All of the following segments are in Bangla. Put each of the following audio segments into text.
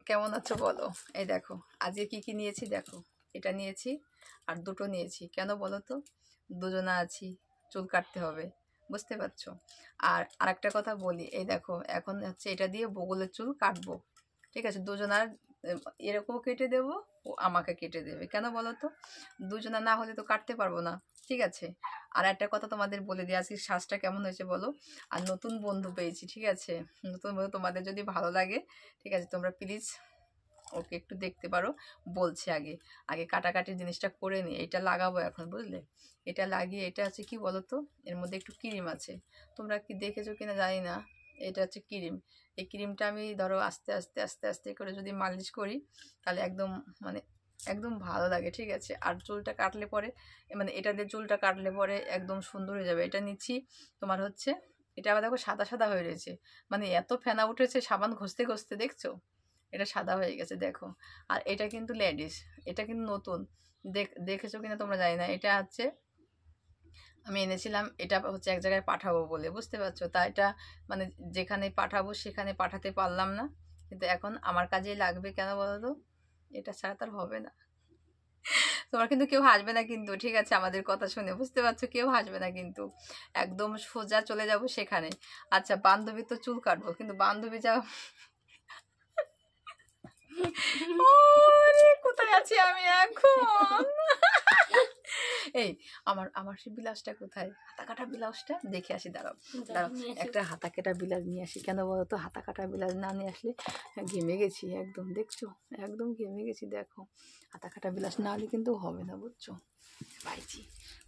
কেমন আছো বলো? এই দেখো আজকে কি নিয়েছি দেখো, এটা নিয়েছি আর দুটো নিয়েছি। কেন বলো তো? দুজনা আছি, চুল কাটতে হবে, বুঝতে পারছো? আর আরেকটা কথা বলি, এই দেখো এখন হচ্ছে এটা দিয়ে বগলের চুল কাটবো, ঠিক আছে? দুজনার এরকমও কেটে দেবো, ও আমাকে কেটে দেবে। কেন বলো তো? দুজনা না হলে তো কাটতে পারবো না, ঠিক আছে? আর একটা কথা তোমাদের বলে দিই, আজকে শ্বাসটা কেমন হয়েছে বলো? আর নতুন বন্ধু পেয়েছি, ঠিক আছে? নতুন বন্ধু, তোমাদের যদি ভালো লাগে, ঠিক আছে, তোমরা প্লিজ ওকে একটু দেখতে পারো। বলছে আগে আগে কাটাকাটির জিনিসটা করে নি, এটা লাগাবো এখন, বুঝলে? এটা লাগিয়ে, এটা হচ্ছে কি বলো তো, এর মধ্যে একটু ক্রিম আছে, তোমরা কি দেখেছো কিনা জানি না। এটা হচ্ছে ক্রিম। এই ক্রিমটা আমি ধরো আস্তে আস্তে আস্তে আস্তে করে যদি মালিশ করি, তাহলে একদম মানে একদম ভালো লাগে, ঠিক আছে? আর চুলটা কাটলে পরে, মানে এটা দিয়ে চুলটা কাটলে পরে একদম সুন্দর হয়ে যাবে। এটা নিচ্ছি তোমার হচ্ছে, এটা আবার দেখো সাদা সাদা হয়ে রয়েছে, মানে এত ফেনা উঠেছে সাবান ঘষতে ঘষতে, দেখছো? এটা সাদা হয়ে গেছে দেখো। আর এটা কিন্তু লেডিস, এটা কিন্তু নতুন, দেখেছো কিনা তোমরা জানি না। এটা হচ্ছে আমি এনেছিলাম, এটা হচ্ছে এক জায়গায় পাঠাবো বলে, বুঝতে পারছো? তা এটা মানে যেখানে পাঠাবো সেখানে পাঠাতে পারলাম না, কিন্তু এখন আমার কাজেই লাগবে। কেন বলো তো? এটা ছাড়া তার হবে না। তোমার কিন্তু কেউ হাসবে না কিন্তু, ঠিক আছে? আমাদের কথা শুনে, বুঝতে পারছো? কেউ হাসবে না কিন্তু, একদম সোজা চলে যাব সেখানে। আচ্ছা, বান্ধবী তো চুল কাটবো, কিন্তু বান্ধবী যা কোথায় আছি আমি এখন? এই আমার আমার সেই ব্লাউজটা কোথায়? হাতা কাটা ব্লাউজটা দেখে আসি, দাঁড়াও দাঁড়াও, একটা হাতা কাটা ব্লাউজ নিয়ে আসি। কেন বলো তো? হাতা কাটা ব্লাউজ না নিয়ে আসলে ঘেমে গেছি একদম, দেখছো? একদম ঘেমে গেছি দেখো। হাতা কাটা ব্লাউজ না হলে কিন্তু হবে না, বুঝছো? পাইছি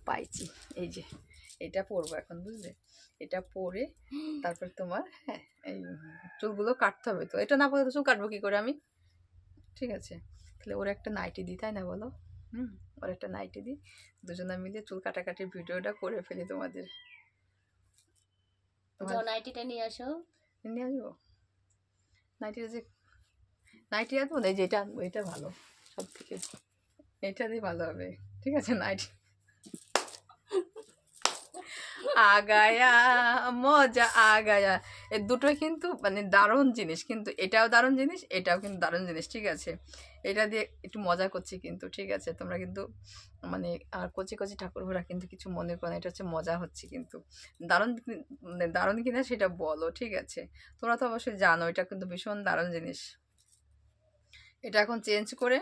পাইছি, এই যে এটা পরবো এখন, বুঝলে? এটা পরে তারপর তোমার, হ্যাঁ, এই চুলগুলো কাটতে হবে। তো এটা না পরে তো চুল কাটবো কি করে আমি, ঠিক আছে? তাহলে ওর একটা নাইটি দিই, তাই না বলো? ওর একটা নাইটি দিই, দুজনে মিলে চুল কাটাকাটির ভিডিওটা করে ফেলি তোমাদের। যাও নাইটিটা নিয়ে আসো। নিয়ে আসবো নাইটিটা, যে নাইটি আসবো না, যে এটা আনবো, এটা ভালো সব থেকে, এটা দিয়ে ভালো হবে, ঠিক আছে? নাইটি আগায়া, মজা আগায়া, এই দুটোই কিন্তু মানে দারুণ জিনিস, কিন্তু এটাও দারুণ জিনিস, এটাও কিন্তু দারুণ জিনিস, ঠিক আছে? এটা দিয়ে একটু মজা করছি কিন্তু, ঠিক আছে? তোমরা কিন্তু মানে আর কচি কচি ঠাকুরঘোড়া কিন্তু কিছু মনে করো না, এটা হচ্ছে মজা হচ্ছে কিন্তু। দারুণ মানে দারুণ কিনা সেটা বলো, ঠিক আছে? তোমরা তো অবশ্যই জানো এটা কিন্তু ভীষণ দারুণ জিনিস। এটা এখন চেঞ্জ করে,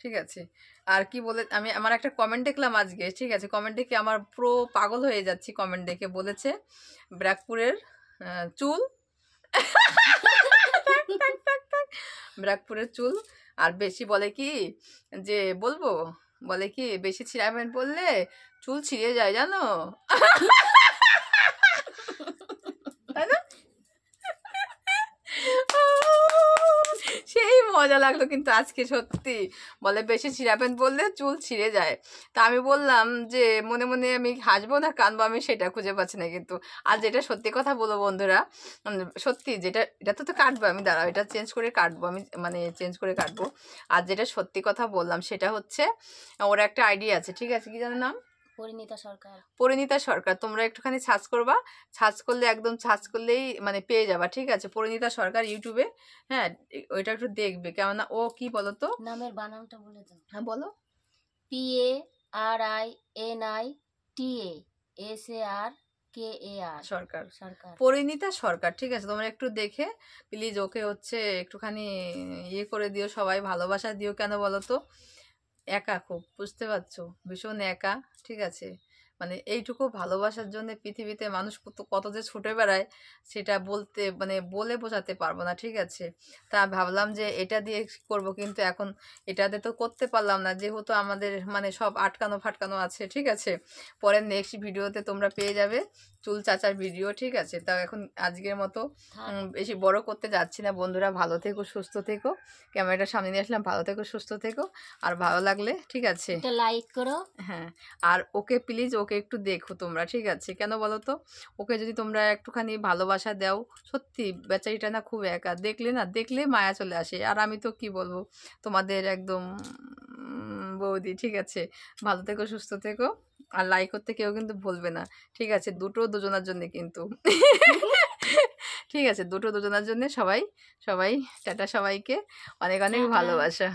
ঠিক আছে? আর কি বলে, আমি আমার একটা কমেন্ট দেখলাম আজকে, ঠিক আছে? কমেন্ট দেখে আমার পুরো পাগল হয়ে যাচ্ছি। কমেন্ট দেখে বলেছে ব্র্যাকপুরের চুল ব্র্যাকপুরের চুল আর বেশি, বলে কি যে বলবো, বলে কি বেশি ছিঁড়া প্যান্ট পরলে চুল ছিঁড়ে যায়, জানো? তাই না? সেই মজা লাগলো কিন্তু আজকে, সত্যি। বলে বেশি ছিঁড়া প্যান্ট পরলে চুল ছিঁড়ে যায়। তা আমি বললাম যে মনে মনে আমি হাসবো না কাঁদবো, আমি সেটা খুঁজে পাচ্ছি না কিন্তু। আর যেটা সত্যি কথা বলো বন্ধুরা, সত্যি যেটা, এটা তো কাটবো আমি, দাঁড়াও এটা চেঞ্জ করে কাটবো আমি, মানে চেঞ্জ করে কাটবো। আর যেটা সত্যি কথা বললাম সেটা হচ্ছে, ওর একটা আইডিয়া আছে, ঠিক আছে? কি জানো নাম? পরিণীতা সরকার। পরিণীতা সরকার। তোমরা একটুখানি সার্চ করবা, সার্চ করলে একদম সার্চ করলেই মানে পেয়ে যাবা, ঠিক আছে? পরিণীতা সরকার ইউটিউবে, হ্যাঁ, ওইটা একটু দেখবে। কেননা ও কি বলতো, নামের বানানটা বলে দাও। হ্যাঁ বলো। PARINITA সরকার, সরকার। পরিণীতা সরকার, ঠিক আছে? তোমরা একটু দেখে প্লিজ ওকে হচ্ছে একটুখানি ইয়ে করে দিও, সবাই ভালোবাসা দিও। কেন বলো তো? একা খুব, বুঝতে পারছো? ভীষণ একা, ঠিক আছে? মানে এইটুকু ভালোবাসার জন্য পৃথিবীতে মানুষ কত কত যে ছুটে বেড়ায়, সেটা বলতে মানে বলে বোঝাতে পারবো না, ঠিক আছে? তা ভাবলাম যে এটা দিয়ে করব, কিন্তু এখন এটাতে তো করতে পারলাম না, যেহেতু আমাদের মানে সব আটকানো ফাটকানো আছে, ঠিক আছে? পরের নেক্সট ভিডিওতে তোমরা পেয়ে যাবে চুল চাচার ভিডিও, ঠিক আছে? তা এখন আজকের মতো বেশি বড় করতে যাচ্ছি না। বন্ধুরা ভালো থেকো, সুস্থ থেকো। ক্যামেরাটার সামনে নিয়ে আসলাম, ভালো থেকো, সুস্থ থেকো। আর ভালো লাগলে, ঠিক আছে, একটা লাইক করো। হ্যাঁ। আর ওকে প্লিজ, ওকে একটু দেখো তোমরা, ঠিক আছে? কেন বলো তো? ওকে যদি তোমরা একটুখানি ভালোবাসা দাও, সত্যি বেচারিটা না খুব একা, দেখলে না, দেখলে মায়া চলে আসে। আর আমি তো কি বলবো, তোমাদের একদম বৌদি, ঠিক আছে? ভালো থেকো, সুস্থ থেকো। আর লাইক করতে কেউ কিন্তু ভুলবে না, ঠিক আছে? দুজনের জন্য কিন্তু ঠিক আছে, দুটো দুজনার জন্য সবাই সবাই টাটা, সবাইকে অনেক অনেক টাটা। ভালোবাসা।